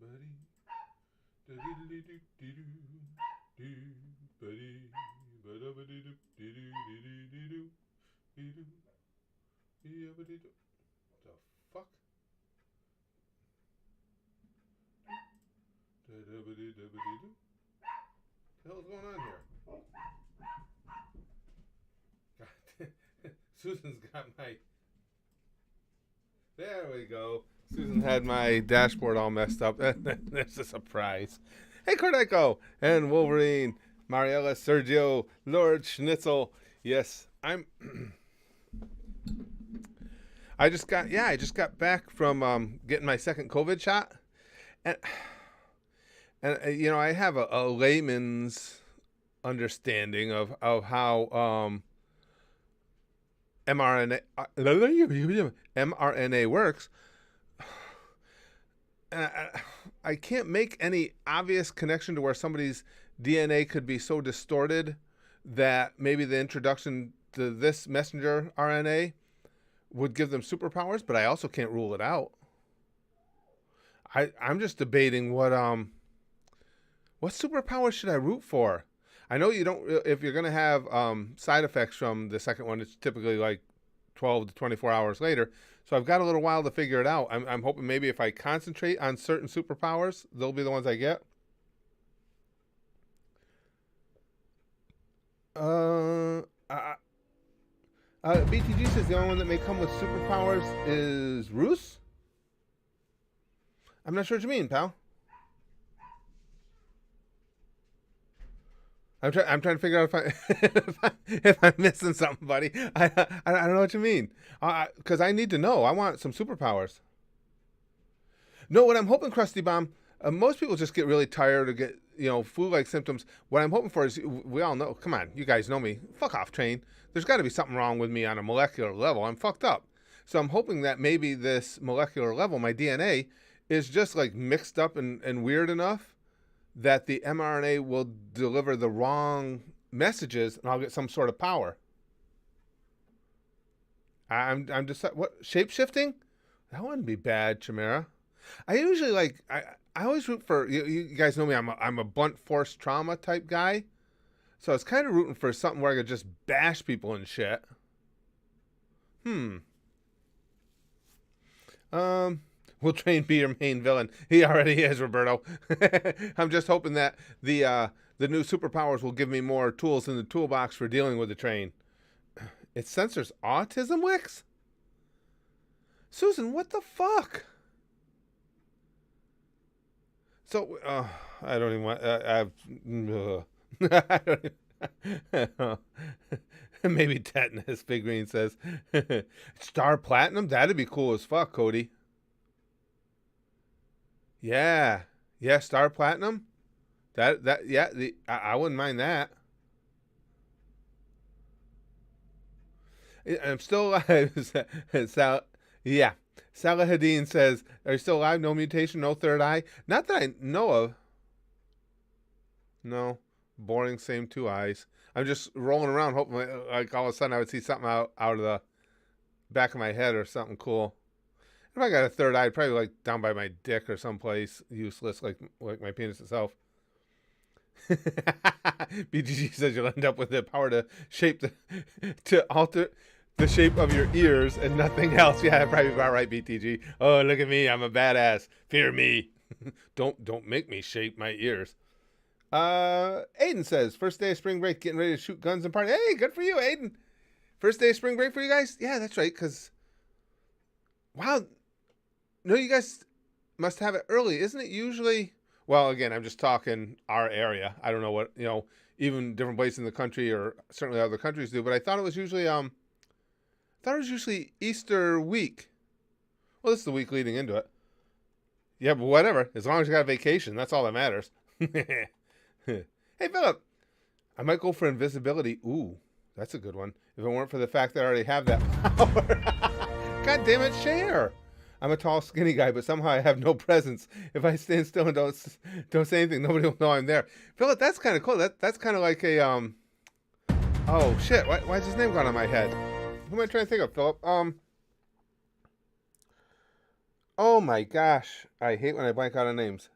The fuck? What the hell's going on here? God, Susan's got my. There we go. Susan had my dashboard all messed up. There's a surprise. Hey, Cordeco and Wolverine, Mariella, Sergio, Lord Schnitzel. Yes, I'm. I just got back from getting my second COVID shot, and I have a layman's understanding of how mRNA works. And I can't make any obvious connection to where somebody's DNA could be so distorted that maybe the introduction to this messenger RNA would give them superpowers, but I also can't rule it out. I'm just debating what superpower should I root for? I know you don't. If you're going to have side effects from the second one, it's typically like 12 to 24 hours later. So I've got a little while to figure it out. I'm hoping maybe if I concentrate on certain superpowers, they'll be the ones I get. BTG says the only one that may come with superpowers is Roos. I'm not sure what you mean, pal. I'm trying to figure out if I'm missing something, buddy. I don't know what you mean. Because I need to know. I want some superpowers. No, what I'm hoping, Krusty Bomb, most people just get really tired or get flu-like symptoms. What I'm hoping for is, we all know. Come on, you guys know me. Fuck off, train. There's got to be something wrong with me on a molecular level. I'm fucked up. So I'm hoping that maybe this molecular level, my DNA, is just like mixed up and weird enough that the mRNA will deliver the wrong messages and I'll get some sort of power. I'm just, what, shape-shifting? That wouldn't be bad, Chimera. I usually I always root for, you guys know me, I'm a blunt force trauma type guy. So I was kind of rooting for something where I could just bash people and shit. Will Train be your main villain? He already is, Roberto. I'm just hoping that the new superpowers will give me more tools in the toolbox for dealing with the train. It censors autism, Wix? Susan, what the fuck? So, I don't even want... I don't even, maybe tetanus, Big Green says. Star Platinum? That'd be cool as fuck, Cody. Yeah, Star Platinum. I wouldn't mind that. I'm still alive. Salahadin says, "Are you still alive? No mutation, no third eye. Not that I know of. No, boring. Same two eyes. I'm just rolling around, hoping like all of a sudden I would see something out of the back of my head or something cool." If I got a third eye, probably like down by my dick or someplace useless, like my penis itself. BGG says you'll end up with the power to alter the shape of your ears and nothing else. Yeah, probably about right, BTG. Oh, look at me, I'm a badass. Fear me. Don't make me shape my ears. Aiden says first day of spring break, getting ready to shoot guns and party. Hey, good for you, Aiden. First day of spring break for you guys? Yeah, that's right. Cause wow. No, you guys must have it early. Isn't it usually... Well, again, I'm just talking our area. I don't know what, even different places in the country or certainly other countries do, but I thought it was usually Easter week. Well, this is the week leading into it. Yeah, but whatever. As long as you got a vacation, that's all that matters. Hey, Philip. I might go for invisibility. Ooh, that's a good one. If it weren't for the fact that I already have that power. God damn it, share. I'm a tall, skinny guy, but somehow I have no presence. If I stand still and don't say anything, nobody will know I'm there. Philip, that's kind of cool. That's kind of like a Oh shit! Why's his name gone on my head? Who am I trying to think of, Philip? Oh my gosh. I hate when I blank out on names.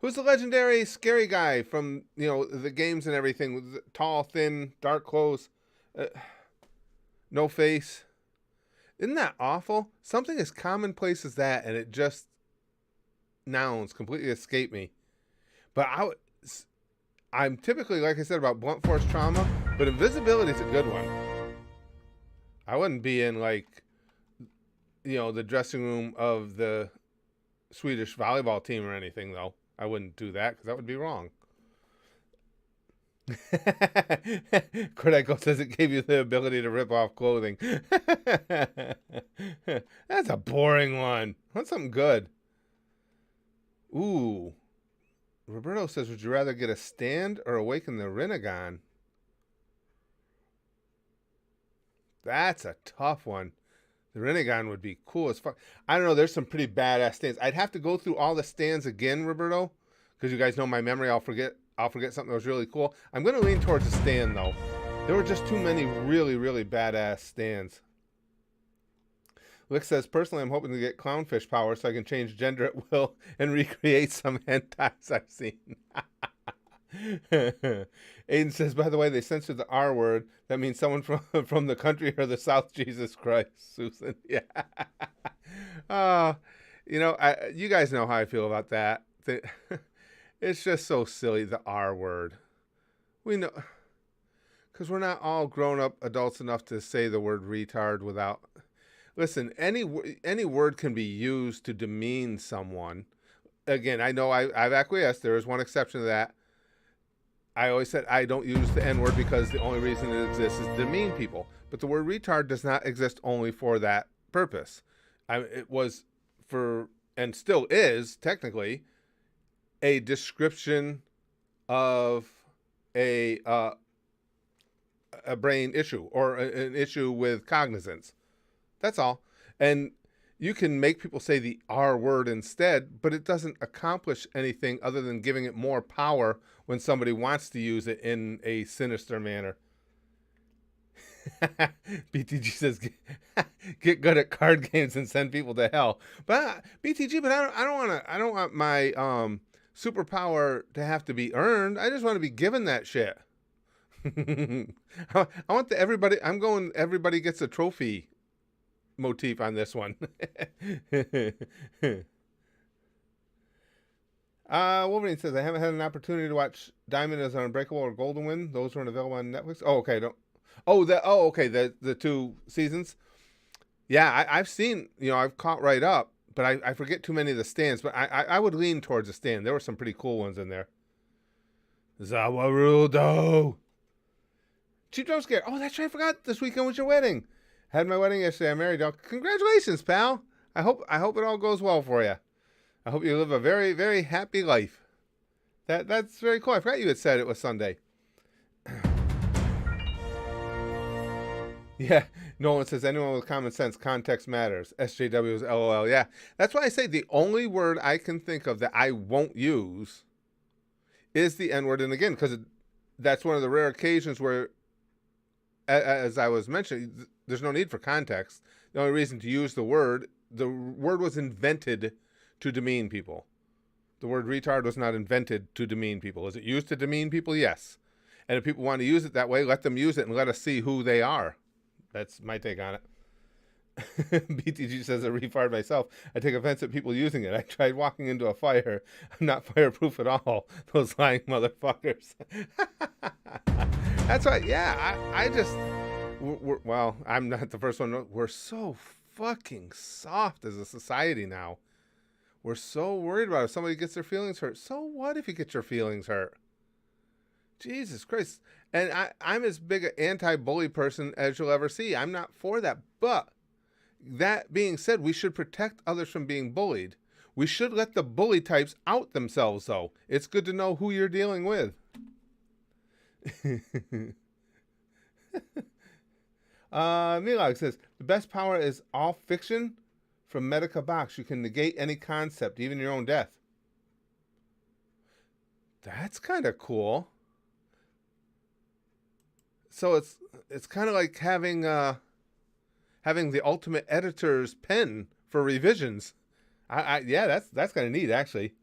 Who's the legendary scary guy from, the games and everything? Tall, thin, dark clothes, uh, no face. Isn't that awful? Something as commonplace as that, and it just nouns completely escape me. But I'm typically, like I said, about blunt force trauma, but invisibility is a good one. I wouldn't be in, like, the dressing room of the Swedish volleyball team or anything, though. I wouldn't do that because that would be wrong. Kodako says it gave you the ability to rip off clothing. That's a boring one. What's something good? Ooh. Roberto says, would you rather get a stand or awaken the Renegon? That's a tough one. The Renegon would be cool as fuck. I don't know. There's some pretty badass stands. I'd have to go through all the stands again, Roberto, because you guys know my memory. I'll forget something that was really cool. I'm going to lean towards a stand, though. There were just too many really, really badass stands. Lick says, personally, I'm hoping to get clownfish power so I can change gender at will and recreate some hentais I've seen. Aiden says, by the way, they censored the R word. That means someone from the country or the South. Jesus Christ, Susan. Yeah. You guys know how I feel about that. It's just so silly, the R word. We know, because we're not all grown up adults enough to say the word retard without. Listen, any word can be used to demean someone. Again, I know I've acquiesced. There is one exception to that. I always said I don't use the N word because the only reason it exists is to demean people. But the word retard does not exist only for that purpose. It was for, and still is, technically, a description of a brain issue or an issue with cognizance. That's all. And you can make people say the R word instead, but it doesn't accomplish anything other than giving it more power when somebody wants to use it in a sinister manner. BTG says, get good at card games and send people to hell. But BTG, but I don't want my superpower to have to be earned. I just want to be given that shit. I want everybody gets a trophy motif on this one. Wolverine says, I haven't had an opportunity to watch Diamond as Unbreakable or Golden Wind. Those weren't available on Netflix. Oh, okay. Okay. The 2 seasons. Yeah, I've seen, I've caught right up, but I forget too many of the stands, but I would lean towards a stand. There were some pretty cool ones in there. Zawarudo. Cheap Jump Scare. Oh, that's right. I forgot this weekend was your wedding. Had my wedding yesterday. I'm married. Congratulations, pal. I hope it all goes well for you. I hope you live a very, very happy life. That's very cool. I forgot you had said it was Sunday. Yeah. Nolan says, anyone with common sense, context matters. SJW is LOL. Yeah. That's why I say the only word I can think of that I won't use is the N-word. And again, because that's one of the rare occasions where, as I was mentioning, there's no need for context. The only reason to use the word was invented to demean people. The word retard was not invented to demean people. Is it used to demean people? Yes. And if people want to use it that way, let them use it and let us see who they are. That's my take on it. BTG says, I refired myself. I take offense at people using it. I tried walking into a fire. I'm not fireproof at all. Those lying motherfuckers. That's right. Yeah, I just... well, I'm not the first one. We're so fucking soft as a society now. We're so worried about if somebody gets their feelings hurt. So what if you get your feelings hurt? Jesus Christ. And I'm as big an anti-bully person as you'll ever see. I'm not for that. But that being said, we should protect others from being bullied. We should let the bully types out themselves, though. It's good to know who you're dealing with. Milag says, the best power is all fiction from Medica Box. You can negate any concept, even your own death. That's kind of cool. So it's kind of like having having the ultimate editor's pen for revisions. Yeah, that's kind of neat, actually.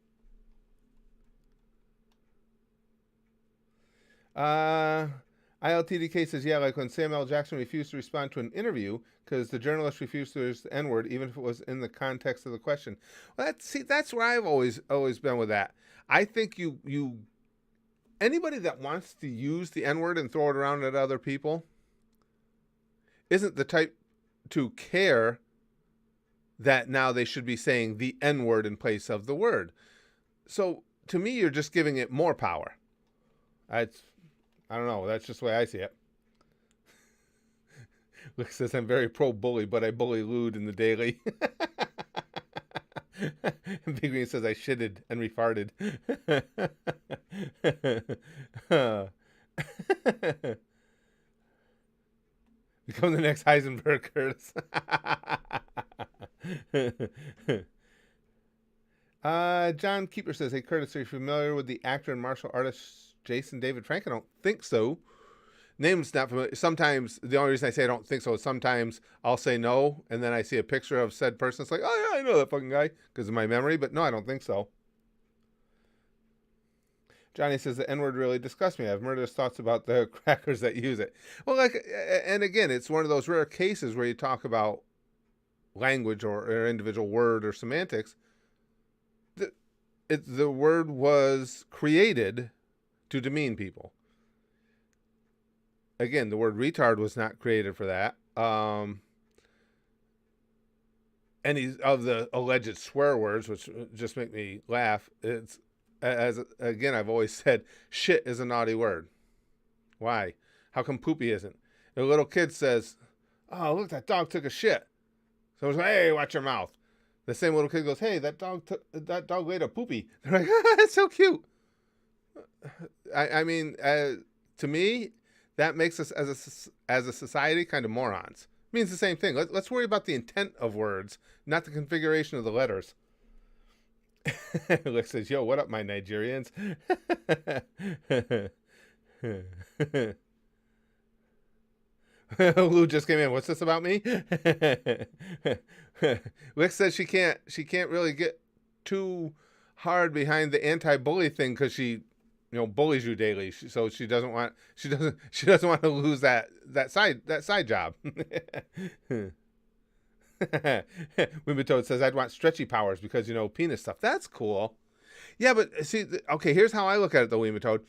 ILTDK says, yeah, like when Samuel L. Jackson refused to respond to an interview because the journalist refused to use the N-word, even if it was in the context of the question. Well, that's where I've always been with that. I think you anybody that wants to use the N-word and throw it around at other people isn't the type to care that now they should be saying the N-word in place of the word. So to me, you're just giving it more power. I don't know. That's just the way I see it. Luke says, I'm very pro-bully, but I bully lewd in the daily. Big Green says, I shitted and refarted. Become the next Heisenberg, Curtis. John Keeper says, hey, Curtis, are you familiar with the actor and martial artist Jason David Frank? I don't think so. Name's not familiar. Sometimes, the only reason I say I don't think so is sometimes I'll say no, and then I see a picture of said person. It's like, oh, yeah, I know that fucking guy because of my memory, but no, I don't think so. Johnny says, the N-word really disgusts me. I have murderous thoughts about the crackers that use it. Well, and again, it's one of those rare cases where you talk about language or individual word or semantics. The word was created to demean people. Again, the word retard was not created for that. Any of the alleged swear words, which just make me laugh, it's, again, I've always said, shit is a naughty word. Why? How come poopy isn't? A little kid says, oh, look, that dog took a shit. Someone's like, hey, watch your mouth. The same little kid goes, hey, that dog laid a poopy. They're like, that's so cute. I mean, to me, that makes us as a society kind of morons. It means the same thing. Let's worry about the intent of words, not the configuration of the letters. Lex says, yo, what up, my Nigerians? Lou just came in. What's this about me? Lex says she can't really get too hard behind the anti-bully thing because she, bullies you daily. So she doesn't want to lose that side job. Wimbledon Toad says, I'd want stretchy powers because, penis stuff. That's cool. Yeah, but see, okay, here's how I look at it, though, Wimbledon Toad.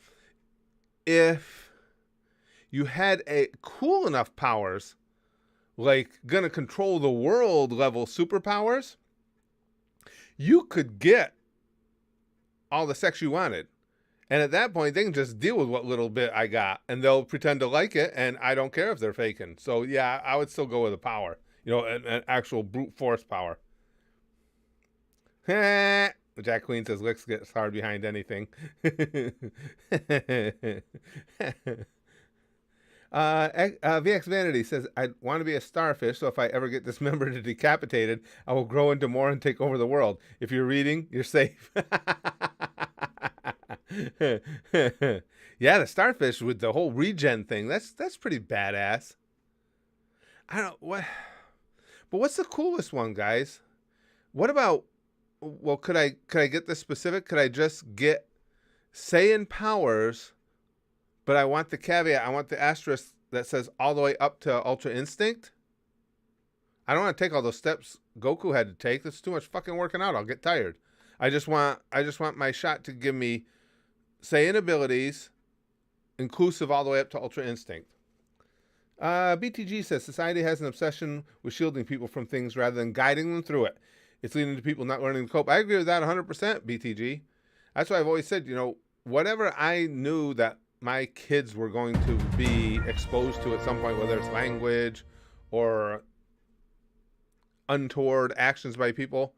If you had a cool enough powers, like gonna control the world level superpowers, you could get all the sex you wanted. And at that point, they can just deal with what little bit I got, and they'll pretend to like it, and I don't care if they're faking. So, yeah, I would still go with a power. An actual brute force power. Jack Queen says, Licks gets hard behind anything. VX Vanity says, I want to be a starfish, so if I ever get dismembered or decapitated, I will grow into more and take over the world. If you're reading, you're safe. Yeah, the starfish with the whole regen thing, that's pretty badass. I don't what, but what's the coolest one, guys? What about, well, could I get this specific? Could I just get Saiyan powers, but I want the caveat, I want the asterisk that says all the way up to Ultra Instinct? I don't want to take all those steps Goku had to take. That's too much fucking working out. I'll get tired. I just want my shot to give me Saiyan abilities, inclusive all the way up to Ultra Instinct. BTG says, society has an obsession with shielding people from things rather than guiding them through it. It's leading to people not learning to cope. I agree with that 100%, BTG. That's why I've always said, whatever I knew that my kids were going to be exposed to at some point, whether it's language or untoward actions by people,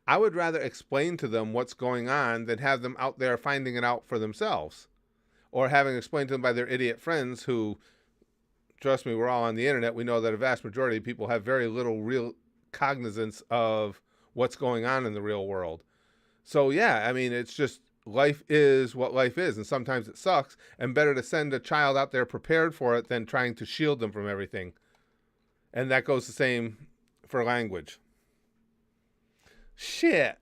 I would rather explain to them what's going on than have them out there finding it out for themselves, or having explained to them by their idiot friends who, trust me, we're all on the internet. We know that a vast majority of people have very little real cognizance of what's going on in the real world. So yeah, I mean, it's just, life is what life is, and sometimes it sucks, and better to send a child out there prepared for it than trying to shield them from everything. And that goes the same for language. Shit.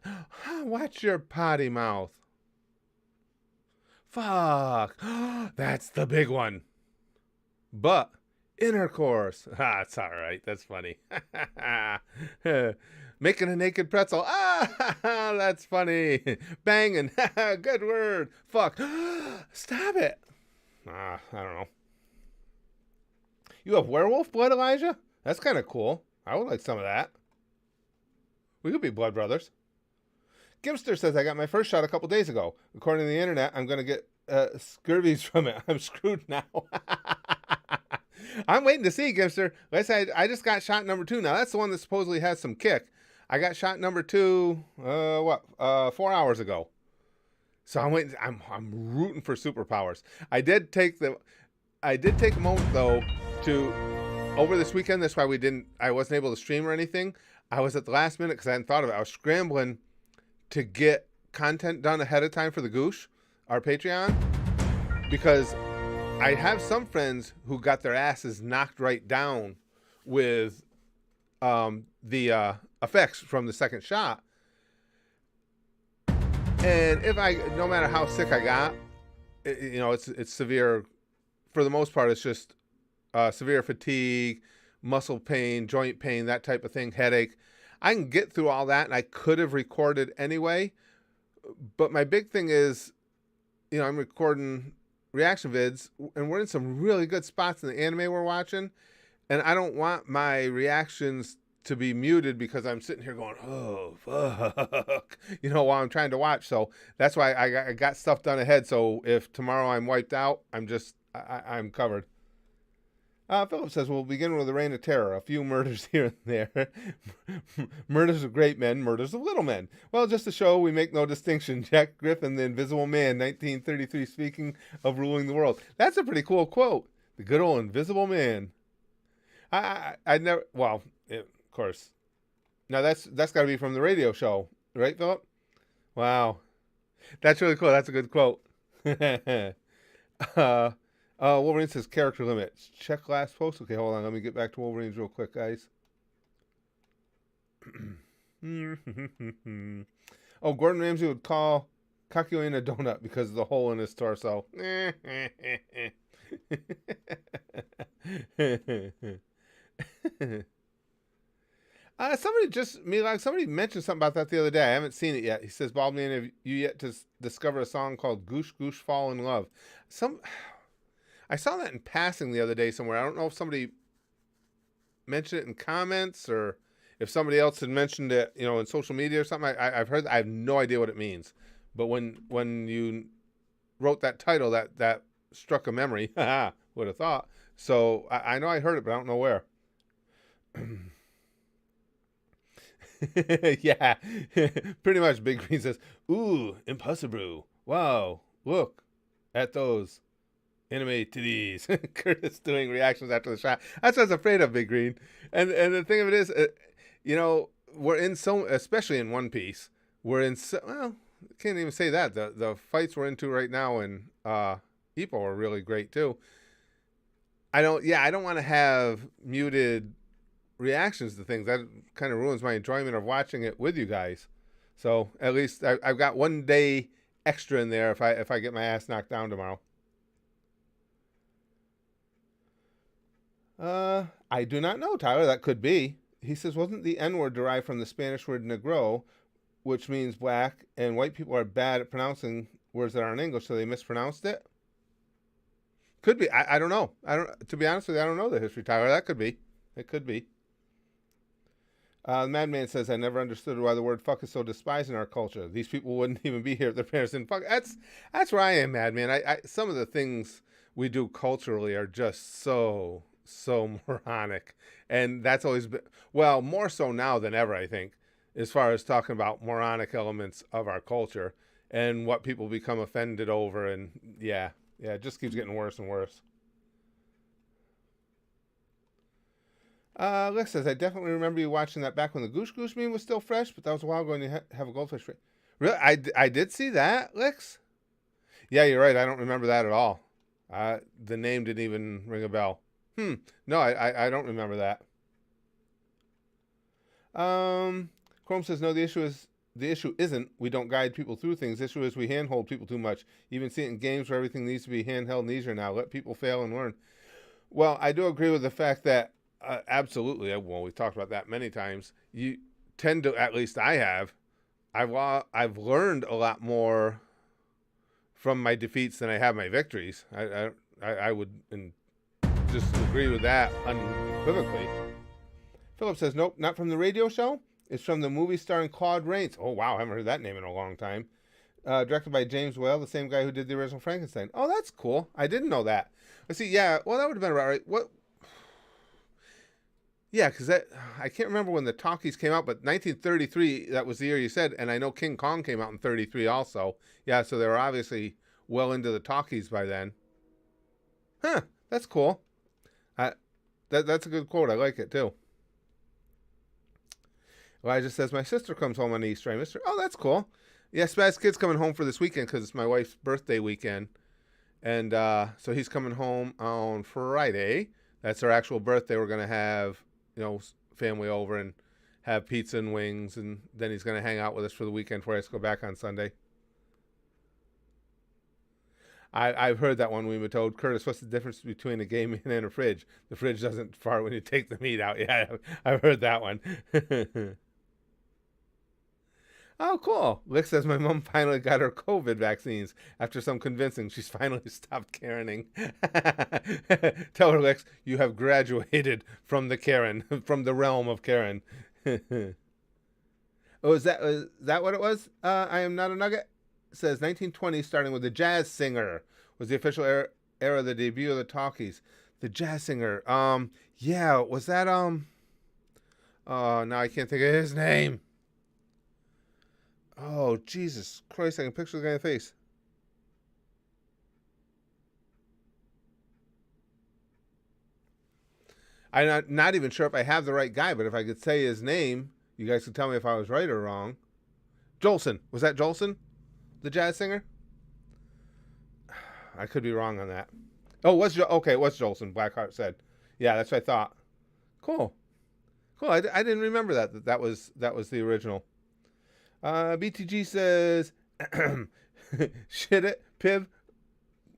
Watch your potty mouth. Fuck. That's the big one. But intercourse. It's all right. That's funny. Making a naked pretzel. That's funny. Banging. Good word. Fuck. Stop it. I don't know. You have werewolf blood, Elijah? That's kind of cool. I would like some of that. We could be blood brothers. Gimster says, I got my first shot a couple days ago. According to the internet, I'm going to get scurvies from it. I'm screwed now. I'm waiting to see, Gimster. Like I said, I just got shot number 2. Now, that's the one that supposedly has some kick. I got shot number 2, 4 hours ago. So I'm waiting. I'm rooting for superpowers. I did take a moment, though, to, over this weekend, that's why I wasn't able to stream or anything. I was at the last minute because I hadn't thought of it. I was scrambling to get content done ahead of time for the Goosh, our Patreon, because I have some friends who got their asses knocked right down with the effects from the second shot. And no matter how sick I got, it's severe. For the most part, it's just severe fatigue, muscle pain, joint pain, that type of thing, headache. I can get through all that, and I could have recorded anyway. But my big thing is, I'm recording reaction vids, and we're in some really good spots in the anime we're watching, and I don't want my reactions to be muted because I'm sitting here going, oh, fuck, while I'm trying to watch. So that's why I got stuff done ahead. So if tomorrow I'm wiped out, I'm covered. Philip says, we'll begin with a reign of terror. A few murders here and there. Murders of great men, murders of little men. Well, just to show we make no distinction. Jack Griffin, the Invisible Man, 1933, speaking of ruling the world. That's a pretty cool quote. The good old Invisible Man. I never, well, of course. Now that's got to be from the radio show, right, Philip? Wow. That's really cool. That's a good quote. Wolverine says character limits. Check last post. Okay, hold on. Let me get back to Wolverines real quick, guys. Gordon Ramsay would call Kakyoin a donut because of the hole in his torso. Somebody mentioned something about that the other day. I haven't seen it yet. He says, Bald Man, have you yet to discover a song called Goosh Goosh Fall in Love? I saw that in passing the other day somewhere. I don't know if somebody mentioned it in comments or if somebody else had mentioned it, in social media or something. I've heard. I have no idea what it means. But when you wrote that title, that struck a memory. Would have thought. So I know I heard it, but I don't know where. Yeah, pretty much. Big Green says, "Ooh, impossible! Wow, look at those." Anime titties. Curtis doing reactions after the shot. That's what I was afraid of, Big Green. And the thing of it is, we're in especially in One Piece, can't even say that. The fights we're into right now in Ippo are really great too. I don't want to have muted reactions to things. That kind of ruins my enjoyment of watching it with you guys. So at least I've got one day extra in there if I get my ass knocked down tomorrow. I do not know, Tyler. That could be. He says, wasn't the N-word derived from the Spanish word negro, which means black, and white people are bad at pronouncing words that aren't English, so they mispronounced it? Could be. I don't know. To be honest with you, I don't know the history, Tyler. That could be. It could be. The Madman says, I never understood why the word fuck is so despised in our culture. These people wouldn't even be here if their parents didn't fuck. That's where I am, Madman. Some of the things we do culturally are just so moronic. And that's always been, well, more so now than ever, I think, as far as talking about moronic elements of our culture and what people become offended over. And yeah, it just keeps getting worse and worse. Lex says, I definitely remember you watching that back when the Goosh Goosh meme was still fresh, but that was a while ago and you have a goldfish. Really? I did see that, Lex? Yeah, you're right. I don't remember that at all. The name didn't even ring a bell. No, I don't remember that. Chrome says no. The issue isn't we don't guide people through things. The issue is we handhold people too much. Even see it in games where everything needs to be handheld and easier now. Let people fail and learn. Well, I do agree with the fact that absolutely. Well, we've talked about that many times. You tend to, at least I have. I've learned a lot more from my defeats than I have my victories. I would just agree with that unequivocally. Philip says, nope, not from the radio show. It's from the movie starring Claude Rains. Oh, wow, I haven't heard that name in a long time. Directed by James Whale, the same guy who did the original Frankenstein. Oh, that's cool. I didn't know that. Let's see, yeah, well, that would have been about right. What? Yeah, because I can't remember when the talkies came out, but 1933, that was the year you said, and I know King Kong came out in 33 also. Yeah, so they were obviously well into the talkies by then. Huh, that's cool. That's a good quote. I like it, too. Elijah says, my sister comes home on Easter. I missed her. Oh, that's cool. Yeah, Spaz Kid's coming home for this weekend because it's my wife's birthday weekend. And so he's coming home on Friday. That's our actual birthday. We're going to have, family over and have pizza and wings. And then he's going to hang out with us for the weekend before he has to go back on Sunday. I've heard that one. We were told, Curtis, what's the difference between a game and a fridge? The fridge doesn't fart when you take the meat out. Yeah, I've heard that one. Oh, cool. Lick says my mom finally got her COVID vaccines. After some convincing, she's finally stopped Karening. Tell her, Lex, you have graduated from the Karen, from the realm of Karen. Oh, is that what it was? I am not a nugget. It says 1920, starting with the Jazz Singer, was the official era of the debut of the talkies. The Jazz Singer. Yeah, was that oh, now I can't think of his name. Oh, Jesus Christ, I can picture the guy's face. I'm not even sure if I have the right guy, but if I could say his name, you guys could tell me if I was right or wrong. Jolson. Was that Jolson? The jazz singer? I could be wrong on that. Oh, okay, it was Jolson, Blackheart said. Yeah, that's what I thought. Cool. I didn't remember that was the original. BTG says, shit it, Piv,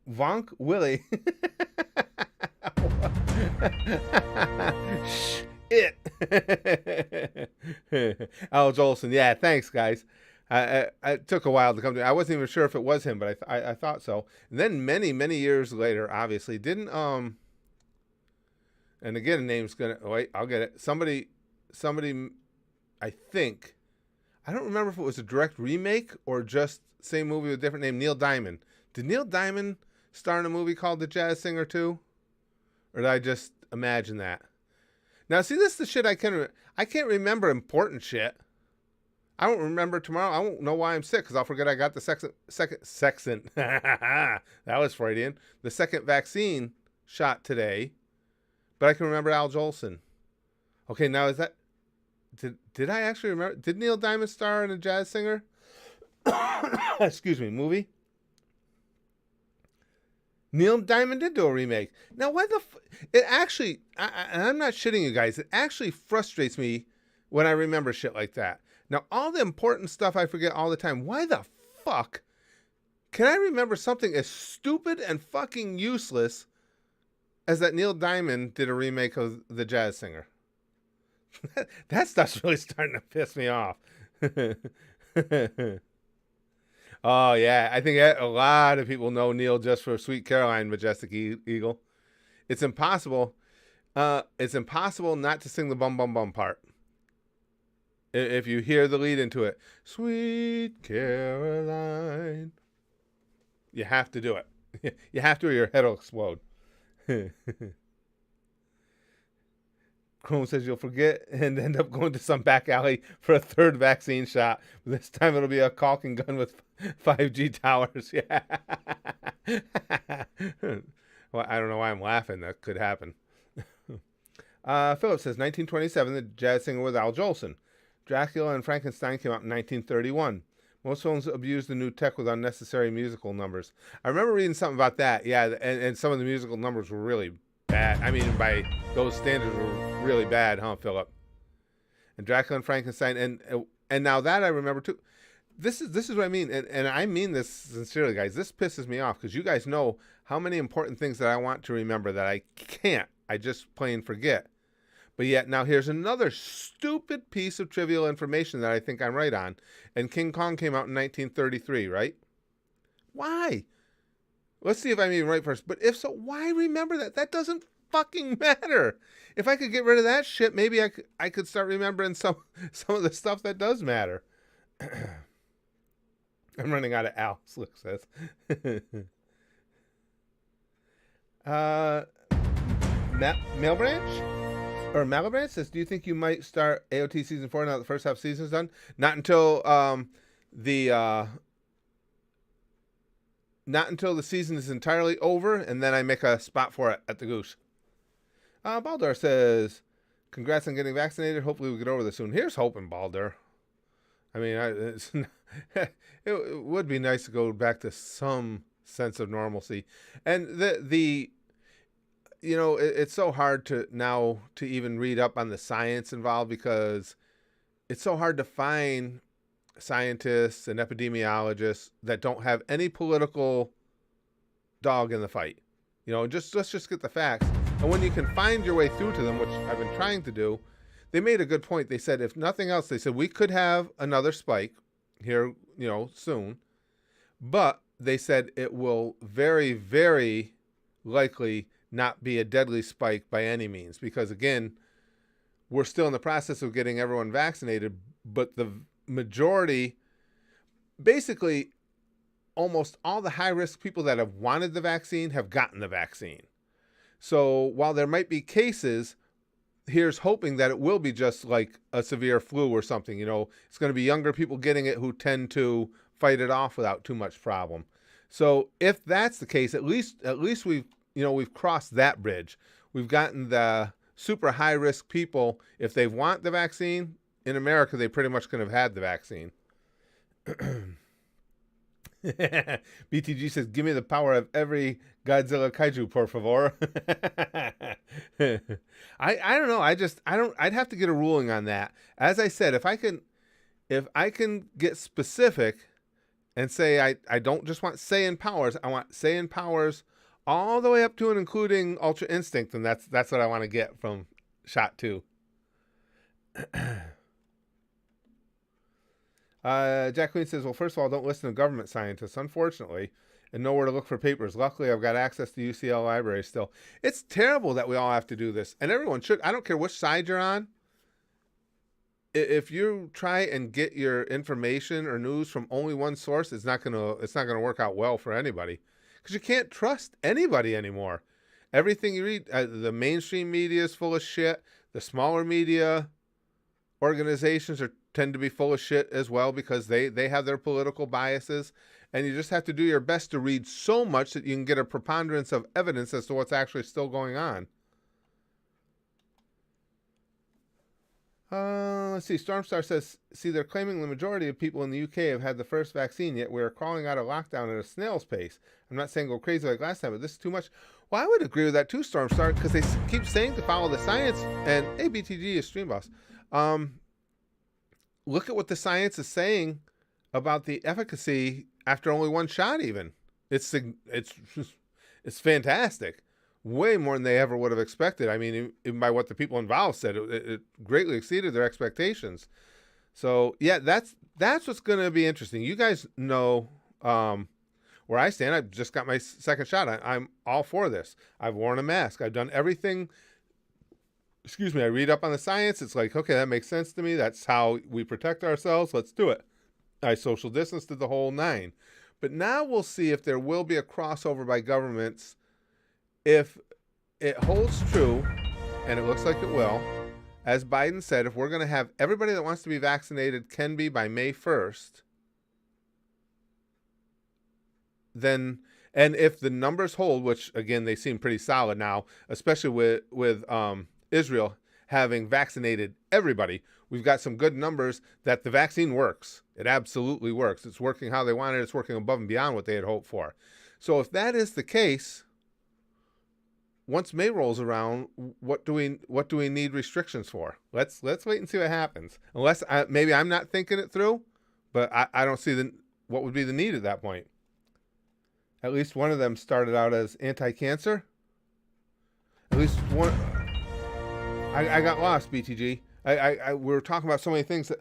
Vonk, Willie. It. Al Jolson. Yeah, thanks, guys. It took a while to come to. I wasn't even sure if it was him, but I thought so. And then many years later, obviously, didn't and again, the name's gonna wait. I'll get it. Somebody. I think. I don't remember if it was a direct remake or just same movie with a different name. Neil Diamond. Did Neil Diamond star in a movie called The Jazz Singer too? Or did I just imagine that? Now, see, this is the shit I can't remember important shit. I won't remember tomorrow. I won't know why I'm sick because I'll forget I got the second. That was Freudian. The second vaccine shot today. But I can remember Al Jolson. Okay, now is that... Did I actually remember? Did Neil Diamond star in a Jazz Singer? Excuse me, movie? Neil Diamond did do a remake. Now, why the... It actually... I'm not shitting you guys. It actually frustrates me when I remember shit like that. Now, all the important stuff I forget all the time. Why the fuck can I remember something as stupid and fucking useless as that Neil Diamond did a remake of The Jazz Singer? That stuff's really starting to piss me off. Oh, yeah. I think a lot of people know Neil just for Sweet Caroline, Majestic Eagle. It's impossible. It's impossible not to sing the bum bum bum part. If you hear the lead into it. Sweet Caroline. You have to do it. You have to or your head will explode. Chrome says you'll forget and end up going to some back alley for a third vaccine shot. This time it'll be a caulking gun with 5G towers. Yeah. Well, I don't know why I'm laughing. That could happen. Philip says 1927, The Jazz Singer with Al Jolson. Dracula and Frankenstein came out in 1931. Most films abuse the new tech with unnecessary musical numbers. I remember reading something about that. Yeah, and some of the musical numbers were really bad. I mean, by those standards, were really bad, huh, Philip? and Dracula and Frankenstein, and now that I remember too. This is what I mean, and I mean this sincerely, guys. This pisses me off because you guys know how many important things that I want to remember that I can't. I just plain forget. But yet now here's another stupid piece of trivial information that I think I'm right on. And King Kong came out in 1933, right? Why? Let's see if I'm even right first. But if so, why remember that? That doesn't fucking matter. If I could get rid of that shit, maybe I could start remembering some of the stuff that does matter. I'm running out of Al, Slick says. Mail Branch? Or Malibranch says, do you think you might start AOT Season 4 now that the first half season's done? Not until the season is entirely over, and then I make a spot for it at the Goose. Baldur says, congrats on getting vaccinated. Hopefully we get over this soon. Here's hoping, Baldur. I mean, it would be nice to go back to some sense of normalcy. And it's so hard to even read up on the science involved because it's so hard to find scientists and epidemiologists that don't have any political dog in the fight. Let's just get the facts. And when you can find your way through to them, which I've been trying to do, they made a good point. They said, if nothing else, they said we could have another spike here, soon, but they said it will very, very likely not be a deadly spike by any means, because again, we're still in the process of getting everyone vaccinated, but the majority, basically almost all the high-risk people that have wanted the vaccine have gotten the vaccine. So while there might be cases, here's hoping that it will be just like a severe flu or something. It's going to be younger people getting it who tend to fight it off without too much problem. So if that's the case, at least we've crossed that bridge. We've gotten the super high risk people. If they want the vaccine in America, they pretty much could have had the vaccine. BTG says, give me the power of every Godzilla kaiju, por favor. I don't know. I'd have to get a ruling on that. As I said, if I can get specific and say, I don't just want Saiyan powers, I want Saiyan powers all the way up to and including Ultra Instinct, and that's what I want to get from Shot 2. Jack Queen says, well, first of all, don't listen to government scientists, unfortunately, and know where to look for papers. Luckily, I've got access to UCL library still. It's terrible that we all have to do this, and everyone should. I don't care which side you're on. If you try and get your information or news from only one source, it's not gonna work out well for anybody, because you can't trust anybody anymore. Everything you read, the mainstream media is full of shit. The smaller media organizations tend to be full of shit as well, because they have their political biases, and you just have to do your best to read so much that you can get a preponderance of evidence as to what's actually still going on. Let's see. Stormstar says, see, they're claiming the majority of people in the UK have had the first vaccine, yet we're crawling out of lockdown at a snail's pace. I'm not saying go crazy like last time, but this is too much. Well, I would agree with that too, Stormstar, because they keep saying to follow the science, and ABTG is Stream Boss. Look at what the science is saying about the efficacy after only one shot even. It's fantastic. Way more than they ever would have expected. I mean, even by what the people involved said, it greatly exceeded their expectations. So, yeah, that's what's going to be interesting. You guys know where I stand. I've just got my second shot. I'm all for this. I've worn a mask. I've done everything. Excuse me, I read up on the science. It's like, okay, that makes sense to me. That's how we protect ourselves. Let's do it. I social distanced the whole 9. But now we'll see if there will be a crossover by governments. If it holds true, and it looks like it will, as Biden said, if we're going to have everybody that wants to be vaccinated can be by May 1st, then, and if the numbers hold, which again, they seem pretty solid now, especially with Israel having vaccinated everybody, we've got some good numbers that the vaccine works. It absolutely works. It's working how they wanted. It's working above and beyond what they had hoped for. So if that is the case, once May rolls around, what do we need restrictions for? Let's wait and see what happens. Unless maybe I'm not thinking it through, but I don't see what would be the need at that point. At least one of them started out as anti-cancer. At least one. I got lost, BTG. We were talking about so many things that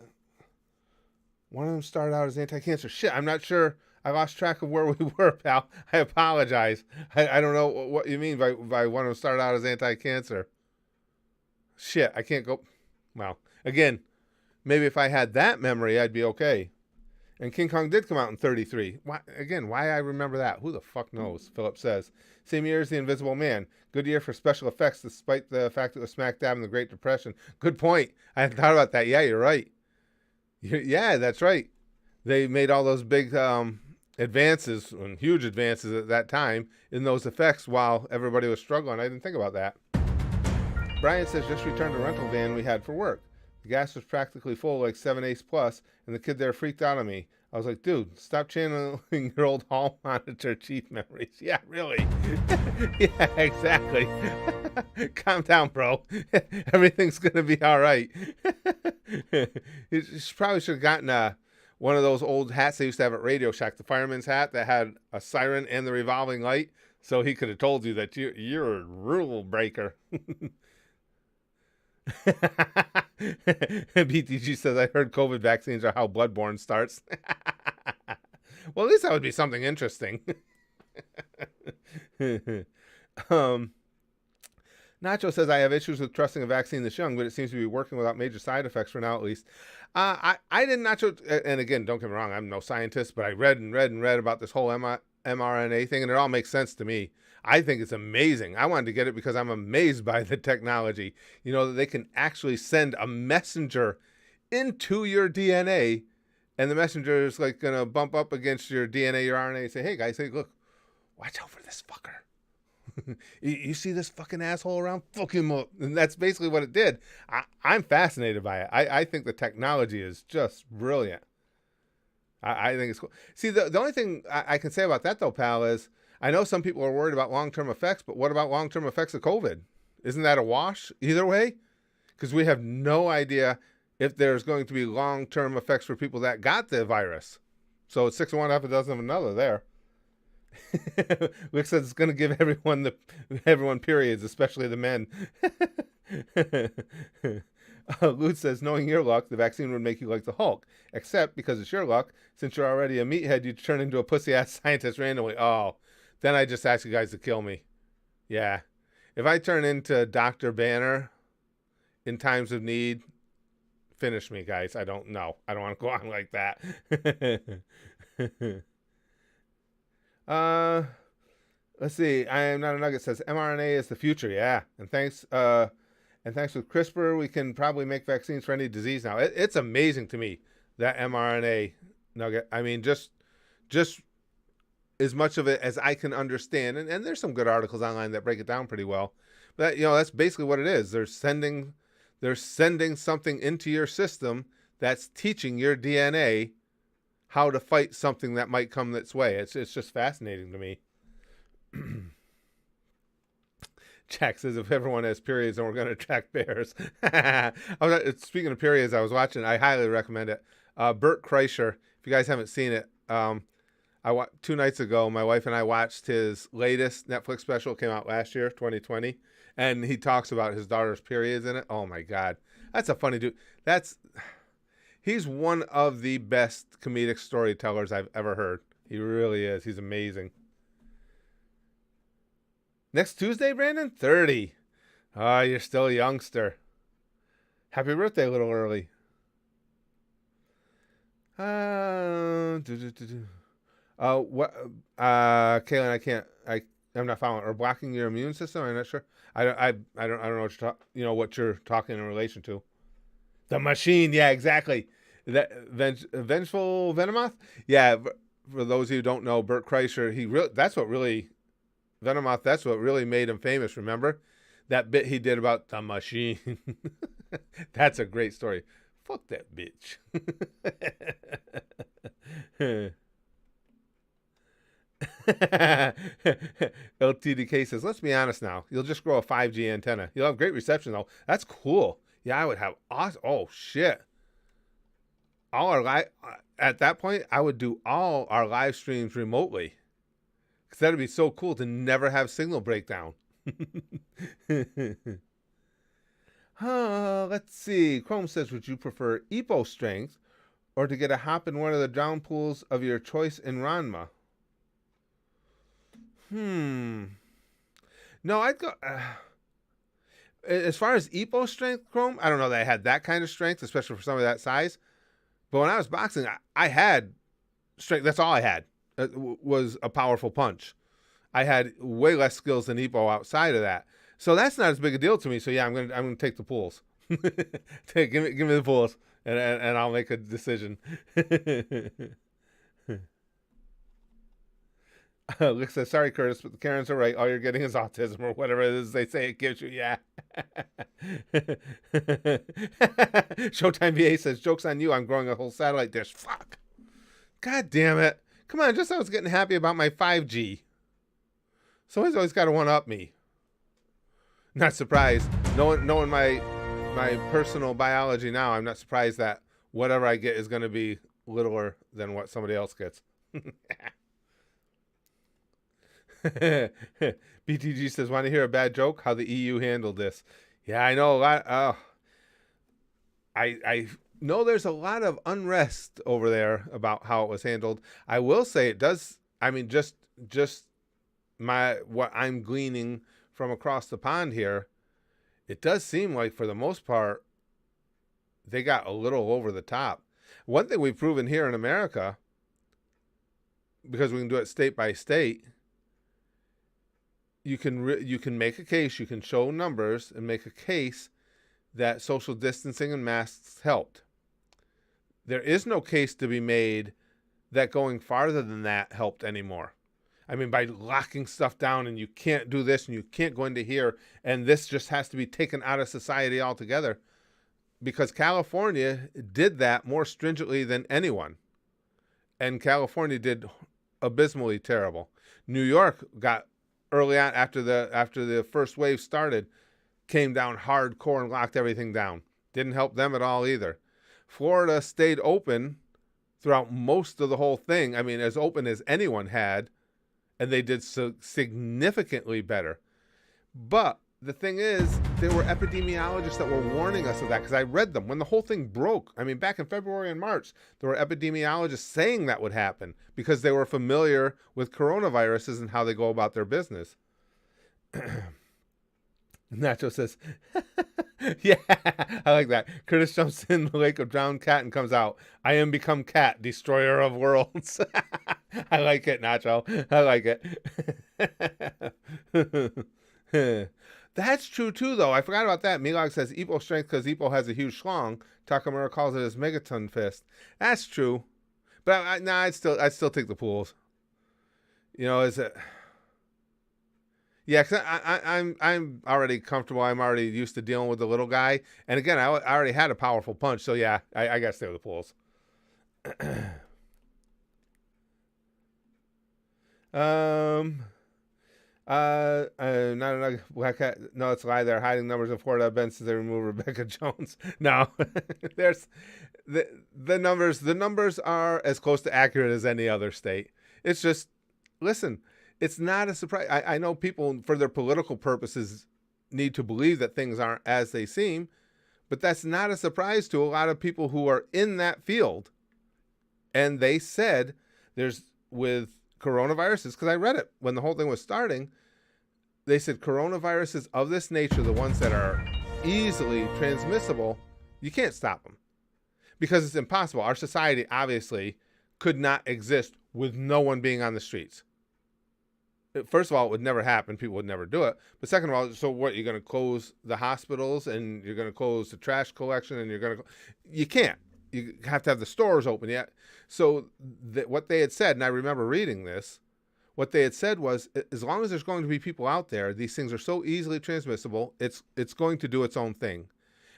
one of them started out as anti-cancer. Shit, I'm not sure. I lost track of where we were, pal. I apologize. I don't know what you mean by one of them started out as anti-cancer. Shit, I can't go. Well, again, maybe if I had that memory, I'd be okay. And King Kong did come out in 33. Why I remember that? Who the fuck knows? Philip says. Same year as The Invisible Man. Good year for special effects, despite the fact it was smack dab in the Great Depression. Good point. I hadn't thought about that. Yeah, you're right. Yeah, that's right. They made all those big advances, and huge advances at that time, in those effects while everybody was struggling. I didn't think about that. Brian says, just returned a rental van we had for work. The gas was practically full, like 7/8 plus, and the kid there freaked out on me. I was like, dude, stop channeling your old hall monitor chief memories. Yeah, really. Yeah, exactly. Calm down, bro. Everything's going to be all right. You probably should have gotten one of those old hats they used to have at Radio Shack, the fireman's hat that had a siren and the revolving light, so he could have told you that you're a rule breaker. BTG says, I heard COVID vaccines are how bloodborne starts. Well, at least that would be something interesting. Nacho says, I have issues with trusting a vaccine this young, but it seems to be working without major side effects for now, at least. I did Nacho, and again, don't get me wrong, I'm no scientist, but I read about this whole mRNA thing, and it all makes sense to me. I think it's amazing. I wanted to get it because I'm amazed by the technology. You know, that they can actually send a messenger into your DNA, and the messenger is like going to bump up against your DNA, your RNA, and say, hey, guys, hey, look, watch out for this fucker. You see this fucking asshole around? Fuck him up. And that's basically what it did. I'm fascinated by it. I think the technology is just brilliant. I think it's cool. See, the only thing I can say about that, though, pal, is I know some people are worried about long-term effects, but what about long-term effects of COVID? Isn't that a wash either way? Because we have no idea if there's going to be long-term effects for people that got the virus. So it's 6 of one, half a dozen of another there. Rick says it's going to give everyone periods, especially the men. Lute says, knowing your luck, the vaccine would make you like the Hulk. Except, because it's your luck, since you're already a meathead, you'd turn into a pussy-ass scientist randomly. Oh, then I just ask you guys to kill me. Yeah. If I turn into Dr. Banner in times of need, finish me, guys. I don't know. I don't want to go on like that. Let's see. I am not a nugget says mRNA is the future. Yeah. And thanks with CRISPR, we can probably make vaccines for any disease now. It's amazing to me, that mRNA nugget. I mean, just as much of it as I can understand. And there's some good articles online that break it down pretty well. But, that's basically what it is. They're sending something into your system that's teaching your DNA how to fight something that might come its way. It's just fascinating to me. Jack says, if everyone has periods, then we're going to attract bears. Speaking of periods, I was watching. I highly recommend it. Bert Kreischer. If you guys haven't seen it, 2 nights ago, my wife and I watched his latest Netflix special. It came out last year, 2020, and he talks about his daughter's periods in it. Oh my God, that's a funny dude. He's one of the best comedic storytellers I've ever heard. He really is. He's amazing. Next Tuesday, Brandon? 30. Oh, you're still a youngster. Happy birthday a little early. Kaylin, I'm not following. Or blocking your immune system? I'm not sure. I don't know what you're talking in relation to. The machine, yeah, exactly. That Vengeful Venomoth? Yeah, for those of you who don't know, Bert Kreischer, that's what really made him famous, remember? That bit he did about the machine. That's a great story. Fuck that bitch. LTDK says, let's be honest now. You'll just grow a 5G antenna. You'll have great reception, though. That's cool. Yeah, I would have awesome. Oh, shit. All our at that point, I would do all our live streams remotely. Because that'd be so cool to never have signal breakdown. Let's see. Chrome says, would you prefer EPO strength or to get a hop in one of the down pools of your choice in Ranma? No, I'd go. As far as EPO strength, Chrome, I don't know that I had that kind of strength, especially for somebody that size. But when I was boxing, I had strength. That's all I had. Was a powerful punch. I had way less skills than EPO outside of that. So that's not as big a deal to me. So yeah, I'm gonna take the pools. give me the pools, and I'll make a decision. Luke says, sorry, Curtis, but the Karens are right. All you're getting is autism or whatever it is they say it gives you. Yeah. Showtime VA says, joke's on you. I'm growing a whole satellite dish. Fuck. God damn it. Come on, just I was getting happy about my 5G. Somebody's always got to one-up me. Not surprised. Knowing my personal biology now, I'm not surprised that whatever I get is going to be littler than what somebody else gets. BTG says, want to hear a bad joke? How the EU handled this. Yeah, I know a lot. I know there's a lot of unrest over there about how it was handled. I will say it does. I mean, just what I'm gleaning from across the pond here, it does seem like for the most part, they got a little over the top. One thing we've proven here in America, because we can do it state by state, you can make a case, you can show numbers and make a case that social distancing and masks helped. There is no case to be made that going farther than that helped anymore. I mean, by locking stuff down and you can't do this and you can't go into here and this just has to be taken out of society altogether, because California did that more stringently than anyone. And California did abysmally terrible. New York got early on after the first wave started, came down hardcore and locked everything down. Didn't help them at all either. Florida stayed open throughout most of the whole thing. I mean, as open as anyone had, and they did so significantly better. But the thing is, there were epidemiologists that were warning us of that, because I read them when the whole thing broke. I mean, back in February and March, there were epidemiologists saying that would happen because they were familiar with coronaviruses and how they go about their business. Nacho says, yeah, I like that. Curtis jumps in the lake of drowned cat and comes out. I am become cat, destroyer of worlds. I like it, Nacho. I like it. That's true too, though. I forgot about that. Milog says Epo strength because Epo has a huge schlong. Takamura calls it his megaton fist. That's true, but I'd still take the pools. You know, is it? Yeah, because I'm already comfortable. I'm already used to dealing with the little guy, and again, I already had a powerful punch, so yeah, I gotta stay with the pools. Not enough black hat. No, it's a lie. They're hiding numbers in Florida. Ben says they remove Rebecca Jones. No, there's the numbers. The numbers are as close to accurate as any other state. It's just, listen, it's not a surprise. I know people, for their political purposes, need to believe that things aren't as they seem, but that's not a surprise to a lot of people who are in that field. And they said there's, with coronaviruses, because I read it when the whole thing was starting, they said coronaviruses of this nature, the ones that are easily transmissible, you can't stop them because it's impossible. Our society obviously could not exist with no one being on the streets. First of all, it would never happen. People would never do it. But second of all, so what? You're going to close the hospitals and you're going to close the trash collection and you can't. You have to have the stores open yet. So what they had said, and I remember reading this, what they had said was, as long as there's going to be people out there, these things are so easily transmissible, it's going to do its own thing.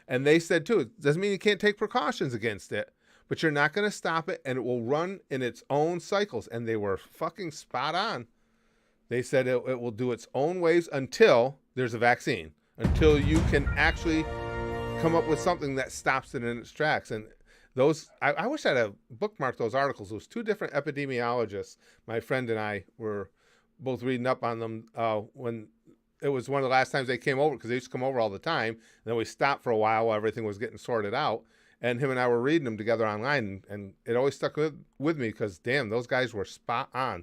And they said, too, it doesn't mean you can't take precautions against it, but you're not going to stop it, and it will run in its own cycles. And they were fucking spot on. They said it will do its own waves until there's a vaccine, until you can actually come up with something that stops it in its tracks. And those, I wish I'd have bookmarked those articles. It was two different epidemiologists. My friend and I were both reading up on them when it was one of the last times they came over, because they used to come over all the time. And then we stopped for a while everything was getting sorted out. And him and I were reading them together online, and it always stuck with me because, damn, those guys were spot on.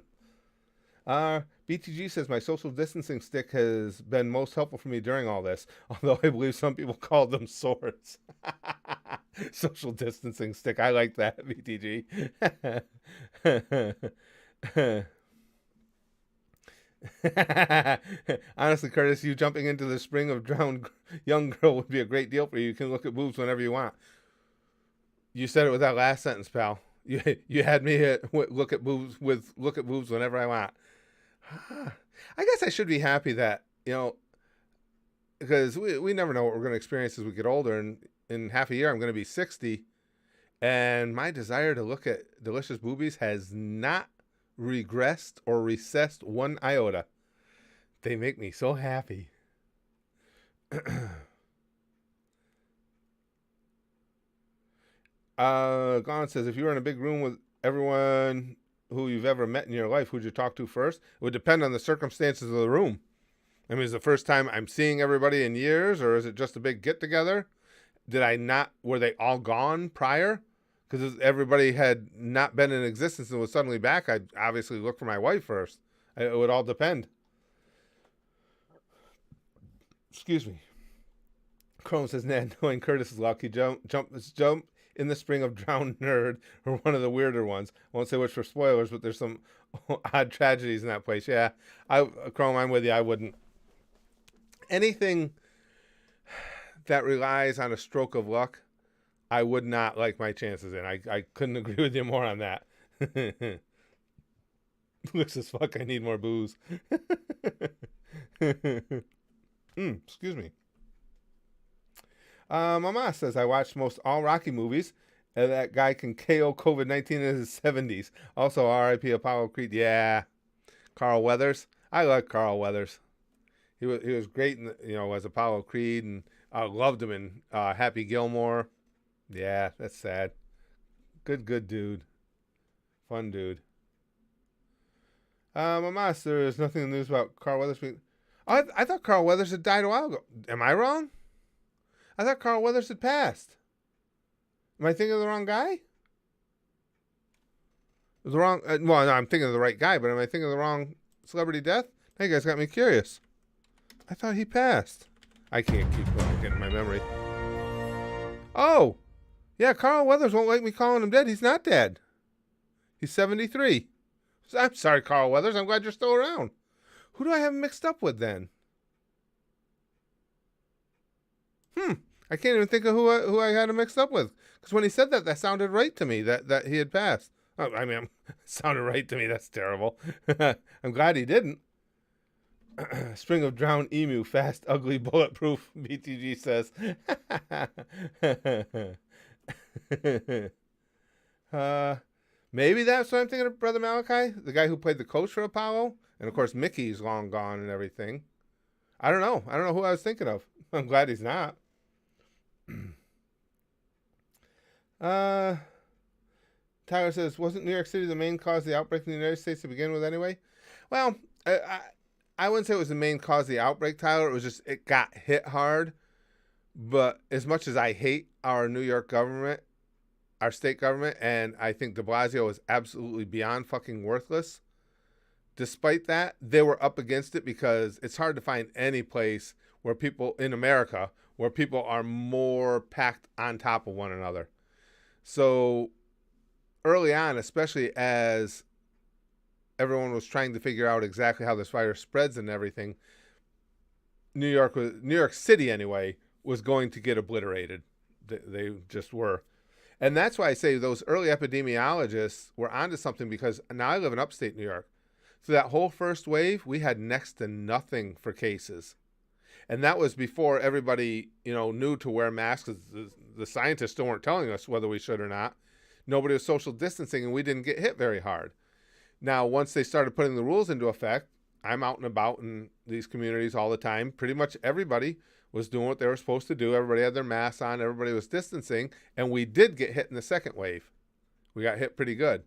BTG says, my social distancing stick has been most helpful for me during all this, although I believe some people called them swords. Social distancing stick. I like that, BTG. Honestly, Curtis, you jumping into the spring of drowned young girl would be a great deal for you. You can look at boobs whenever you want. You said it with that last sentence, pal. You had me look at boobs whenever I want. I guess I should be happy that, because we never know what we're going to experience as we get older. And in half a year, I'm going to be 60. And my desire to look at delicious boobies has not regressed or recessed one iota. They make me so happy. Gon says, if you were in a big room with everyone who you've ever met in your life, who'd you talk to first? It would depend on the circumstances of the room. I mean, is it the first time I'm seeing everybody in years, or is it just a big get together? Were they all gone prior? Because everybody had not been in existence and was suddenly back, I'd obviously look for my wife first. It would all depend. Excuse me. Chrome says, nah, knowing Curtis is lucky. Jump in the spring of drowned nerd, or one of the weirder ones. Won't say which for spoilers, but there's some odd tragedies in that place. Yeah, Chrome, I'm with you. I wouldn't. Anything that relies on a stroke of luck, I would not like my chances in. I couldn't agree with you more on that. Looks as fuck. I need more booze. Excuse me. Mama says, I watched most all Rocky movies, and that guy can KO COVID-19 in his 70s. Also, R.I.P. Apollo Creed. Yeah. Carl Weathers. I like Carl Weathers. He was great, as Apollo Creed, and I loved him in Happy Gilmore. Yeah, that's sad. Good dude. Fun dude. Mama, there's nothing in the news about Carl Weathers. I thought Carl Weathers had died a while ago. Am I wrong? I thought Carl Weathers had passed. Am I thinking of the wrong guy? No, I'm thinking of the right guy, but am I thinking of the wrong celebrity death? Hey, guys, got me curious. I thought he passed. I can't keep getting my memory. Oh, yeah, Carl Weathers won't like me calling him dead. He's not dead. He's 73. I'm sorry, Carl Weathers. I'm glad you're still around. Who do I have him mixed up with then? I can't even think of who I had him mixed up with. Because when he said that sounded right to me, that he had passed. Oh, I mean, it sounded right to me. That's terrible. I'm glad he didn't. String of drowned emu, fast, ugly, bulletproof, BTG says. Maybe that's what I'm thinking of, Brother Malachi, the guy who played the coach for Apollo. And, of course, Mickey's long gone and everything. I don't know who I was thinking of. I'm glad he's not. Tyler says, wasn't New York City the main cause of the outbreak in the United States to begin with anyway? Well, I wouldn't say it was the main cause of the outbreak, Tyler. It was just, it got hit hard. But as much as I hate our New York government, our state government, and I think de Blasio is absolutely beyond fucking worthless, despite that, they were up against it because it's hard to find any place where people in America where people are more packed on top of one another. So early on, especially as everyone was trying to figure out exactly how this virus spreads and everything, New York City anyway, was going to get obliterated. They just were. And that's why I say those early epidemiologists were onto something, because now I live in upstate New York. So that whole first wave, we had next to nothing for cases. And that was before everybody, knew to wear masks. The scientists still weren't telling us whether we should or not. Nobody was social distancing, and we didn't get hit very hard. Now, once they started putting the rules into effect, I'm out and about in these communities all the time. Pretty much everybody was doing what they were supposed to do. Everybody had their masks on. Everybody was distancing. And we did get hit in the second wave. We got hit pretty good.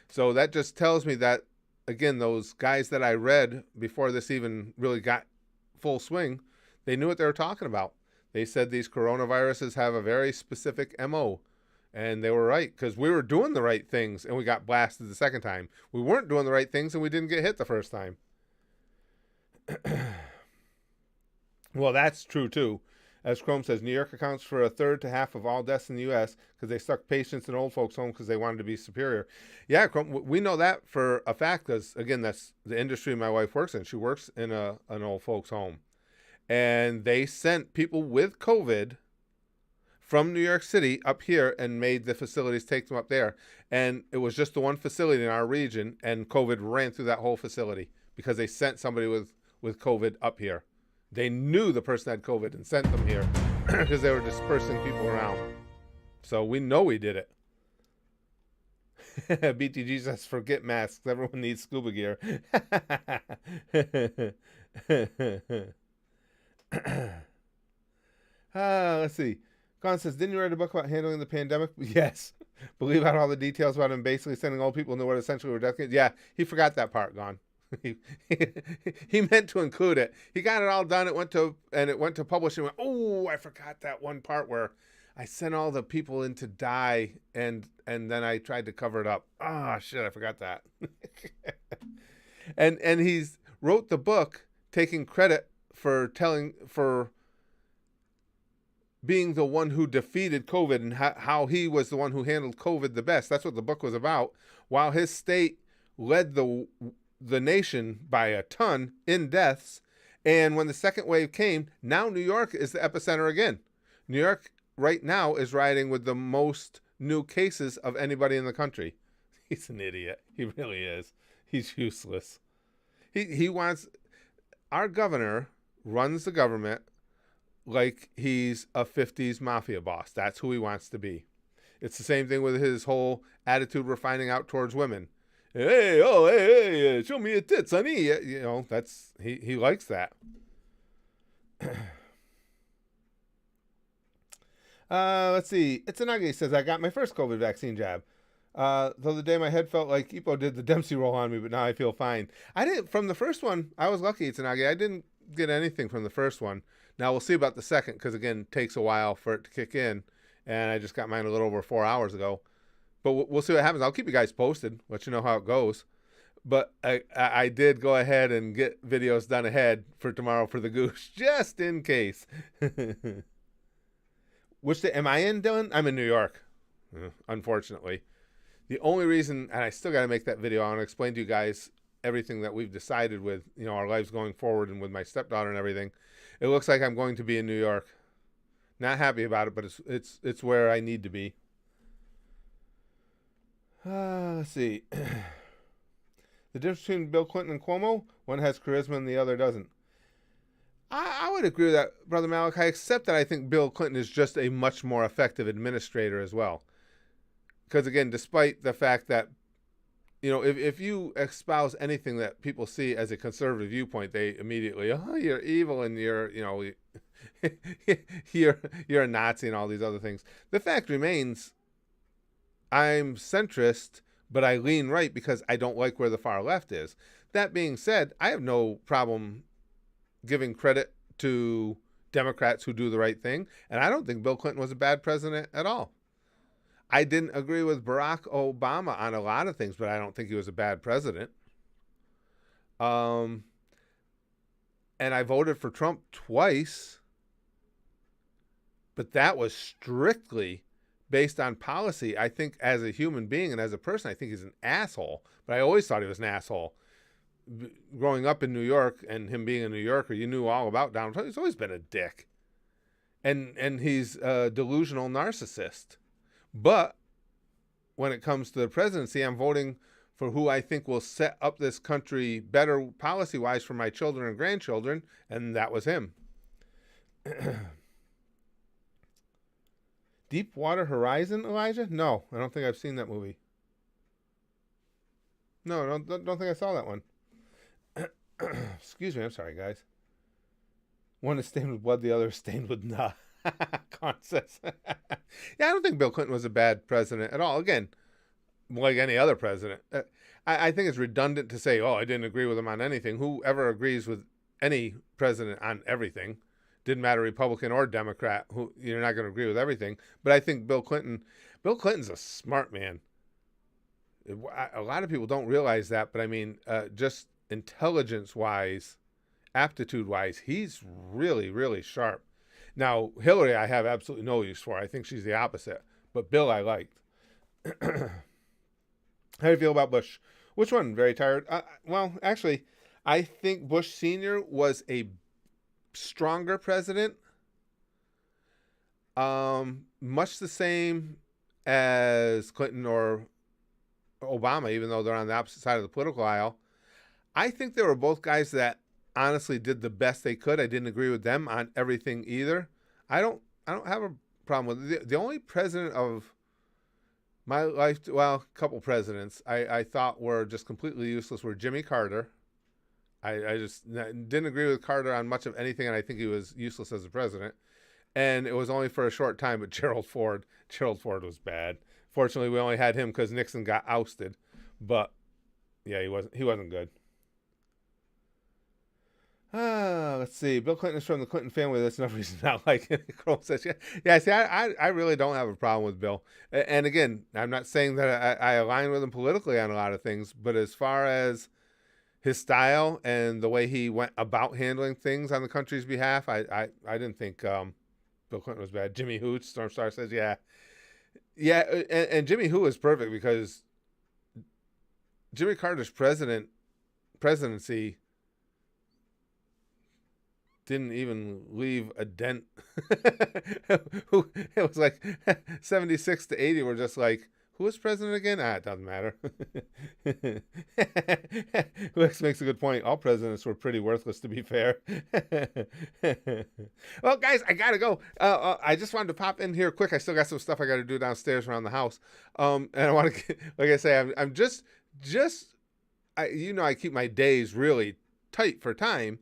So that just tells me that, again, those guys that I read before this even really got full swing, they knew what they were talking about. They said these coronaviruses have a very specific MO. And they were right, because we were doing the right things and we got blasted the second time. We weren't doing the right things and we didn't get hit the first time. Well, that's true too. As Chrome says, New York accounts for a third to half of all deaths in the U.S. because they stuck patients in old folks' home because they wanted to be superior. Yeah, Chrome, we know that for a fact because, again, that's the industry my wife works in. She works in an old folks' home. And they sent people with COVID from New York City up here and made the facilities take them up there. And it was just the one facility in our region, and COVID ran through that whole facility because they sent somebody with COVID up here. They knew the person had COVID and sent them here because they were dispersing people around. So we know we did it. BTG says, forget masks. Everyone needs scuba gear. Let's see. Con says, didn't you write a book about handling the pandemic? Yes. Believe out all the details about him basically sending old people into what essentially were death camps. Yeah, he forgot that part, Gon. He meant to include it. He got it all done. It went to publishing. Went, oh, I forgot that one part where I sent all the people in to die, and then I tried to cover it up. Ah, shit, I forgot that. and he's wrote the book taking credit for being the one who defeated COVID and how he was the one who handled COVID the best. That's what the book was about. While his state led the nation by a ton in deaths. And when the second wave came, now New York is the epicenter again. New York right now is riding with the most new cases of anybody in the country. He's an idiot. He really is. He's useless. He wants, our governor runs the government like he's a 50s mafia boss. That's who he wants to be. It's the same thing with his whole attitude we're finding out towards women. Hey, show me your tits, honey. You know, that's, he likes that. Let's see. Itsunagi says, I got my first COVID vaccine jab. Though the day my head felt like Ippo did the Dempsey roll on me, but now I feel fine. I didn't, from the first one, I was lucky, Itsunagi. I didn't get anything from the first one. Now we'll see about the second, because again, it takes a while for it to kick in. And I just got mine a little over 4 hours ago. But we'll see what happens. I'll keep you guys posted, let you know how it goes. But I did go ahead and get videos done ahead for tomorrow for the goose, just in case. Which day am I in, Dylan? I'm in New York, unfortunately. The only reason, and I still got to make that video, I want to explain to you guys everything that we've decided with, you know, our lives going forward and with my stepdaughter and everything. It looks like I'm going to be in New York. Not happy about it, but it's where I need to be. Let's see. The difference between Bill Clinton and Cuomo, one has charisma and the other doesn't. I would agree with that, Brother Malachi, except that I think Bill Clinton is just a much more effective administrator as well. Because, again, despite the fact that, you know, if you espouse anything that people see as a conservative viewpoint, they immediately, oh, you're evil and you're, you know, you're a Nazi and all these other things. The fact remains, I'm centrist, but I lean right because I don't like where the far left is. That being said, I have no problem giving credit to Democrats who do the right thing, and I don't think Bill Clinton was a bad president at all. I didn't agree with Barack Obama on a lot of things, but I don't think he was a bad president. And I voted for Trump twice, but that was strictly based on policy. I think as a human being and as a person, I think he's an asshole, but I always thought he was an asshole. Growing up in New York and him being a New Yorker, you knew all about Donald Trump. He's always been a dick. And he's a delusional narcissist. But when it comes to the presidency, I'm voting for who I think will set up this country better policy-wise for my children and grandchildren, and that was him. Deepwater Horizon, Elijah? No, I don't think I've seen that movie. No, don't think I saw that one. Excuse me, I'm sorry, guys. One is stained with blood, the other is stained with nah. Con says. Yeah, I don't think Bill Clinton was a bad president at all. Again, like any other president. I think it's redundant to say, oh, I didn't agree with him on anything. Whoever agrees with any president on everything, didn't matter Republican or Democrat, who you're not going to agree with everything. But I think Bill Clinton's a smart man. A lot of people don't realize that, but I mean, just intelligence-wise, aptitude-wise, he's really, really sharp. Now, Hillary, I have absolutely no use for. I think she's the opposite. But Bill, I liked. How do you feel about Bush? Which one? Very tired? Well, actually, I think Bush Sr. was a stronger president. Much the same as Clinton or Obama, even though they're on the opposite side of the political aisle. I think they were both guys that honestly did the best they could. I didn't agree with them on everything either. I don't have a problem with it. The only president of my life, well, a couple presidents I thought were just completely useless were Jimmy Carter. I just didn't agree with Carter on much of anything, and I think he was useless as a president. And it was only for a short time, but Gerald Ford was bad. Fortunately, we only had him because Nixon got ousted. But yeah, he wasn't good. Let's see. Bill Clinton is from the Clinton family. That's no reason not like it. Crow says, yeah. See, I really don't have a problem with Bill. And again, I'm not saying that I align with him politically on a lot of things, but as far as his style and the way he went about handling things on the country's behalf, I didn't think Bill Clinton was bad. Jimmy Hooch, Stormstar says, yeah. And Jimmy Who is perfect because Jimmy Carter's presidency didn't even leave a dent. It was like 76 to 80 were just like, who was president again? It doesn't matter. Lex makes a good point. All presidents were pretty worthless, to be fair. Well, guys, I gotta go. I just wanted to pop in here quick. I still got some stuff I got to do downstairs around the house. And I want to, like I say, I'm just, I keep my days really tight for time.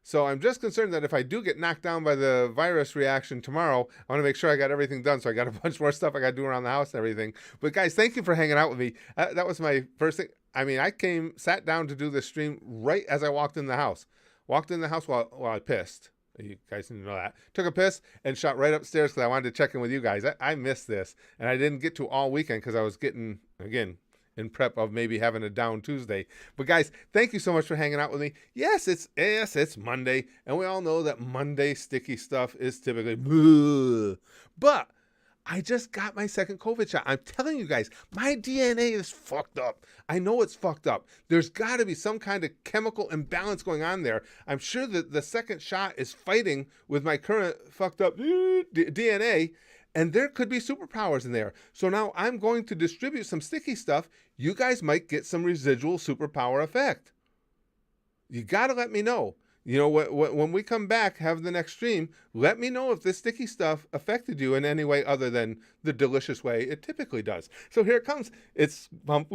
So I'm just concerned that if I do get knocked down by the virus reaction tomorrow, I want to make sure I got everything done. So I got a bunch more stuff I got to do around the house and everything. But guys, thank you for hanging out with me. That was my first thing. I mean, I sat down to do this stream right as I walked in the house. Walked in the house while I pissed. You guys need to know that. Took a piss and shot right upstairs because I wanted to check in with you guys. I missed this. And I didn't get to all weekend because I was getting, again, in prep of maybe having a down Tuesday. But guys, thank you so much for hanging out with me. Yes, it's Monday, and we all know that Monday sticky stuff is typically bleh. But I just got my second COVID shot. I'm telling you guys, my DNA is fucked up. I know it's fucked up. There's got to be some kind of chemical imbalance going on there. I'm sure that the second shot is fighting with my current fucked up DNA. And there could be superpowers in there. So now I'm going to distribute some sticky stuff. You guys might get some residual superpower effect. You got to let me know. You know, when we come back, have the next stream, let me know if this sticky stuff affected you in any way other than the delicious way it typically does. So here it comes. It's pump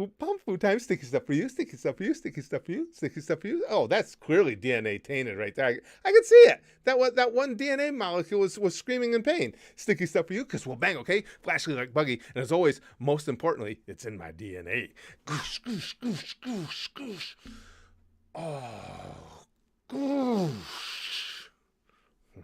food time. Sticky stuff for you, sticky stuff for you, sticky stuff for you, sticky stuff for you. Oh, that's clearly DNA tainted right there. I can see it. That one DNA molecule was screaming in pain. Sticky stuff for you, because we'll bang, okay? Flashly like Buggy. And as always, most importantly, it's in my DNA. Goosh, goosh, goosh, goosh, goosh. Oh. Goosh.